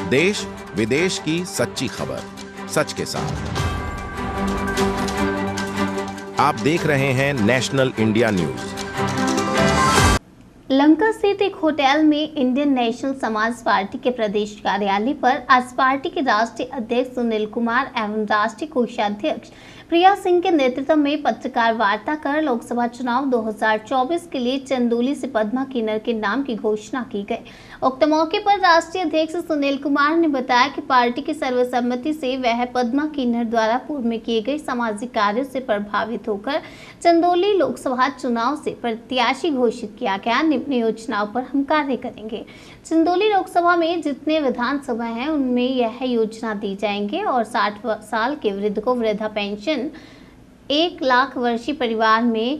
देश विदेश की सच्ची खबर सच के साथ। आप देख रहे हैं नेशनल इंडिया न्यूज। लंका स्थित एक होटल में इंडियन नेशनल समाज पार्टी के प्रदेश कार्यालय पर आज पार्टी के राष्ट्रीय अध्यक्ष सुनील कुमार एवं राष्ट्रीय कोषाध्यक्ष प्रिया सिंह के नेतृत्व में पत्रकार वार्ता कर लोकसभा चुनाव 2024 के लिए चंदौली से पद्मा किन्नर के नाम की घोषणा की गई। उक्त मौके पर राष्ट्रीय अध्यक्ष सुनील कुमार ने बताया कि पार्टी की सर्वसम्मति से वह पद्मा किन्नर द्वारा पूर्व में किए गए सामाजिक कार्यों से प्रभावित होकर चंदौली लोकसभा चुनाव से प्रत्याशी घोषित किया गया। निम्न योजनाओं पर हम कार्य करेंगे। चंदौली लोकसभा में जितने विधानसभा हैं उनमें यह योजना दी जाएंगे और 60 साल के वृद्ध को वृद्धा पेंशन, 1 लाख वर्षीय परिवार में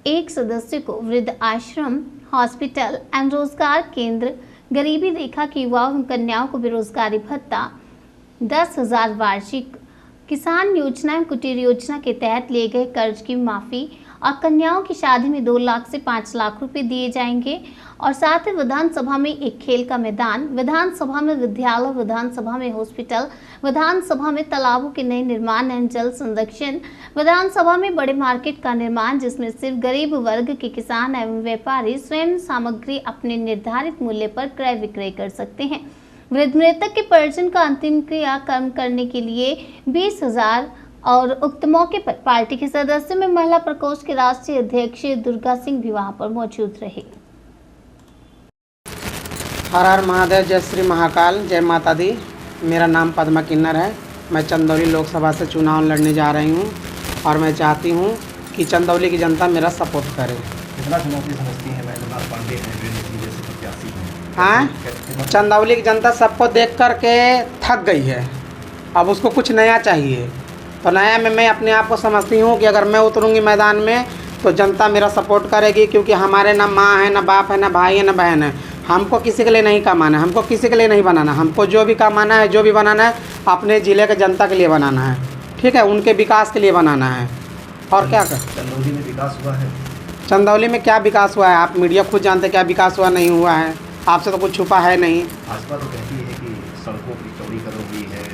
एक सदस्य को वृद्ध आश्रम, हॉस्पिटल एवं रोजगार केंद्र, गरीबी रेखा की युवाओं एवं कन्याओं को बेरोजगारी भत्ता, 10,000 वार्षिक किसान योजना एवं कुटीर योजना के तहत लिए गए कर्ज की माफी और कन्याओं की शादी में 2 लाख से 5 लाख रुपए दिए जाएंगे। और साथ ही विधानसभा में एक खेल का मैदान, विधानसभा में विद्यालय, विधानसभा में हॉस्पिटल, विधानसभा में तालाबों के नए निर्माण एवं जल संरक्षण, विधानसभा में बड़े मार्केट का निर्माण जिसमें सिर्फ गरीब वर्ग के किसान एवं व्यापारी स्वयं सामग्री अपने निर्धारित मूल्य पर क्रय विक्रय कर सकते हैं। वृद्ध मृतक के परिजन का अंतिम क्रियाकर्म करने के लिए 20,000 और उक्त मौके पर पार्टी के सदस्यों में महिला प्रकोष्ठ के राष्ट्रीय अध्यक्ष दुर्गा सिंह भी वहां पर मौजूद रहे। हर हर महादेव, जय श्री महाकाल, जय माता दी। मेरा नाम पद्मा किन्नर है। मैं चंदौली लोकसभा से चुनाव लड़ने जा रही हूं और मैं चाहती हूं कि चंदौली की जनता मेरा सपोर्ट करे। कितना चुनौती समझती हैं महेंद्रनाथ पांडे हैं जैसे प्रत्याशी हैं? हाँ, चंदौली की जनता सबको देख कर के थक गई है, अब उसको कुछ नया चाहिए। तो नया में मैं अपने आप को समझती हूँ कि अगर मैं उतरूँगी मैदान में तो जनता मेरा सपोर्ट करेगी, क्योंकि हमारे ना माँ है, ना बाप है, ना भाई है, ना बहन है। हमको किसी के लिए नहीं कमाना है, हमको किसी के लिए नहीं बनाना। हमको जो भी कमाना है, जो भी बनाना है, अपने ज़िले के जनता के लिए बनाना है। ठीक है, उनके विकास के लिए बनाना है। और क्या कर चंदौली में विकास हुआ है? चंदौली में क्या विकास हुआ है? आप मीडिया खुद जानते क्या विकास हुआ नहीं हुआ है। आपसे तो कुछ छुपा है नहीं। भाजपा तो कहती है कि सड़कों की चौड़ीकरण हुई है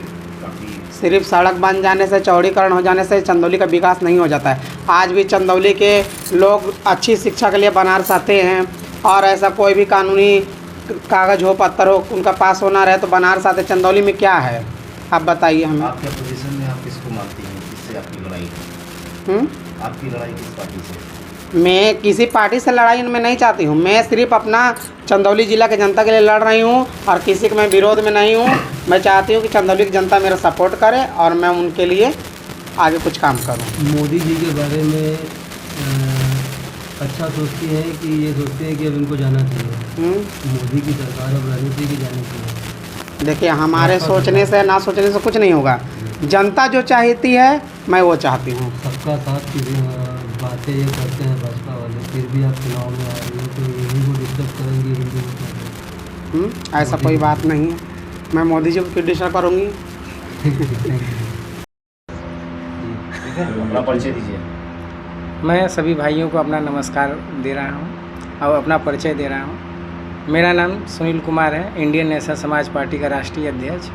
काफ़ी। सिर्फ सड़क बन जाने से, चौड़ीकरण हो जाने से चंदौली का विकास नहीं हो जाता है। आज भी चंदौली के लोग अच्छी शिक्षा के लिए बनारस आते हैं और ऐसा कोई भी कानूनी कागज़ हो, पत्थर हो, उनका पास होना रहे तो बनारस आते। चंदौली में क्या है आप बताइए हमें। आपके पोजीशन में आप किसको मानती हैं? किससे आपकी लड़ाई है? आपकी लड़ाई किस पार्टी से? मैं किसी पार्टी से लड़ाई में नहीं चाहती हूँ। मैं सिर्फ अपना चंदौली ज़िला के जनता के लिए लड़ रही हूँ और किसी के मैं विरोध में नहीं हूँ। मैं चाहती हूँ कि चंदौली की जनता मेरा सपोर्ट करे और मैं उनके लिए आगे कुछ काम करूँ। मोदी जी के बारे में अच्छा सोचती हैं कि ये सोचते हैं कि अब इनको जाना चाहिए? मोदी की सरकार अब राजनीति की जानी चाहिए? देखिए, हमारे सोचने से ना सोचने से कुछ नहीं होगा। जनता जो चाहती है मैं वो चाहती हूँ। सबका साथ की बातें ये करते हैं भाजपा वाले, फिर भी आप चुनाव में आ रही हो तो यही को डिस्टर्ब करेंगे हिंदू को? ऐसा कोई बात नहीं है। मैं मोदी जी को क्यों डिस्टर्ब करूँगी? अपना परिचय दीजिए। मैं सभी भाइयों को अपना नमस्कार दे रहा हूं और अपना परिचय दे रहा हूं। मेरा नाम सुनील कुमार है, इंडियन नेशनल समाज पार्टी का राष्ट्रीय अध्यक्ष।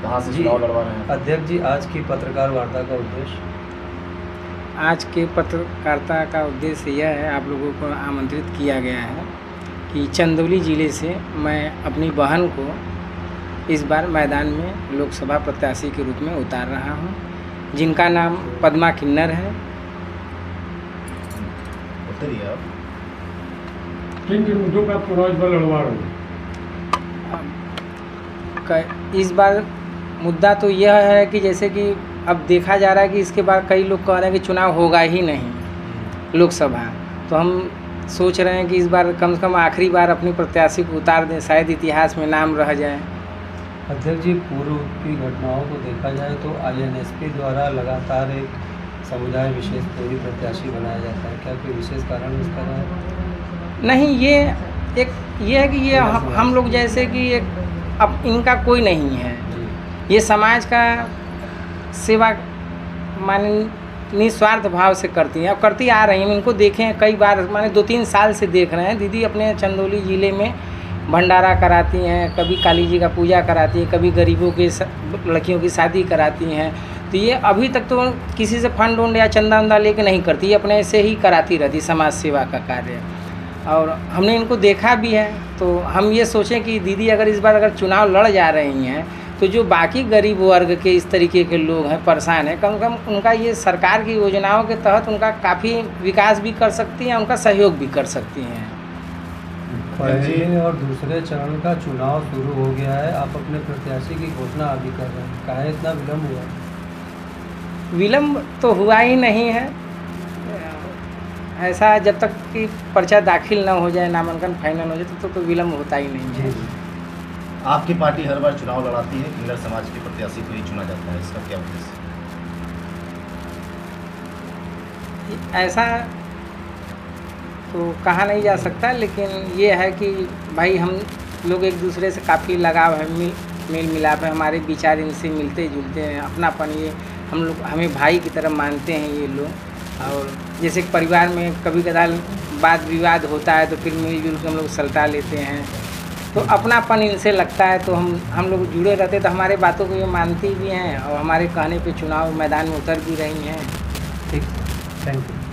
कहाँ से चुनाव लड़वा रहे हैं? अध्यक्ष जी, आज की पत्रकार वार्ता का उद्देश्य? आज के पत्रकारिता का उद्देश्य यह है, आप लोगों को आमंत्रित किया गया है कि चंदौली ज़िले से मैं अपनी बहन को इस बार मैदान में लोकसभा प्रत्याशी के रूप में उतार रहा हूं, जिनका नाम पद्मा किन्नर है। किन किन मुद्दों पर आप चुनाव इस बार लड़वा रहे हो? इस बार मुद्दा तो यह है कि जैसे कि अब देखा जा रहा है कि इसके बाद कई लोग कह रहे हैं कि चुनाव होगा ही नहीं लोकसभा, तो हम सोच रहे हैं कि इस बार कम से कम आखिरी बार अपनी प्रत्याशी को उतार दें, शायद इतिहास में नाम रह जाए। अध्यक्ष जी, पूर्व की घटनाओं को देखा जाए तो INSP द्वारा लगातार एक समुदाय विशेष को ही प्रत्याशी बनाया जाता है, क्या कोई विशेष कारण इसका है? नहीं, ये है कि ये हम लोग जैसे कि एक अब इनका कोई नहीं है, ये समाज का सेवा माने निस्वार्थ भाव से करती हैं और करती आ रही हैं। इनको देखें कई बार, माने 2-3 साल से देख रहे हैं दीदी अपने चंदौली ज़िले में भंडारा कराती हैं, कभी काली जी का पूजा कराती हैं, कभी गरीबों के लड़कियों की शादी कराती हैं। तो ये अभी तक तो किसी से फंड उंड या चंदा वंदा लेके नहीं करती, ये अपने से ही कराती रहती समाज सेवा का कार्य। और हमने इनको देखा भी है, तो हम ये सोचें कि दीदी अगर इस बार अगर चुनाव लड़ जा रही हैं तो जो बाकी गरीब वर्ग के इस तरीके के लोग हैं, परेशान हैं, कम से कम उनका ये सरकार की योजनाओं के तहत उनका काफ़ी विकास भी कर सकती हैं, उनका सहयोग भी कर सकती हैं। पहले और दूसरे चरण का चुनाव शुरू हो गया है, आप अपने प्रत्याशी की घोषणा अभी कर रहे हैं, काहे इतना विलम्ब हुआ? विलम्ब तो हुआ ही नहीं है, ऐसा जब तक कि पर्चा दाखिल ना हो जाए, नामांकन फाइनल हो जाए तो विलम्ब होता ही नहीं है। आपकी पार्टी हर बार चुनाव लड़ाती है, किन्नर समाज के प्रत्याशी को ही चुना जाता है, इसका क्या उद्देश्य? ऐसा तो कहा नहीं जा सकता, लेकिन ये है कि भाई हम लोग एक दूसरे से काफ़ी लगाव है, मेल मिलाप है, हमारे विचार इनसे मिलते जुलते हैं, अपनापन ये हम लोग हमें भाई की तरह मानते हैं ये लोग। और जैसे परिवार में कभी कदार वाद विवाद होता है तो फिर मिलजुल के हम लोग सलटा लेते हैं, तो अपनापन इनसे लगता है, तो हम लोग जुड़े रहते, तो हमारे बातों को ये मानती भी हैं और हमारे कहने पे चुनाव मैदान में उतर भी रही हैं। ठीक, थैंक यू।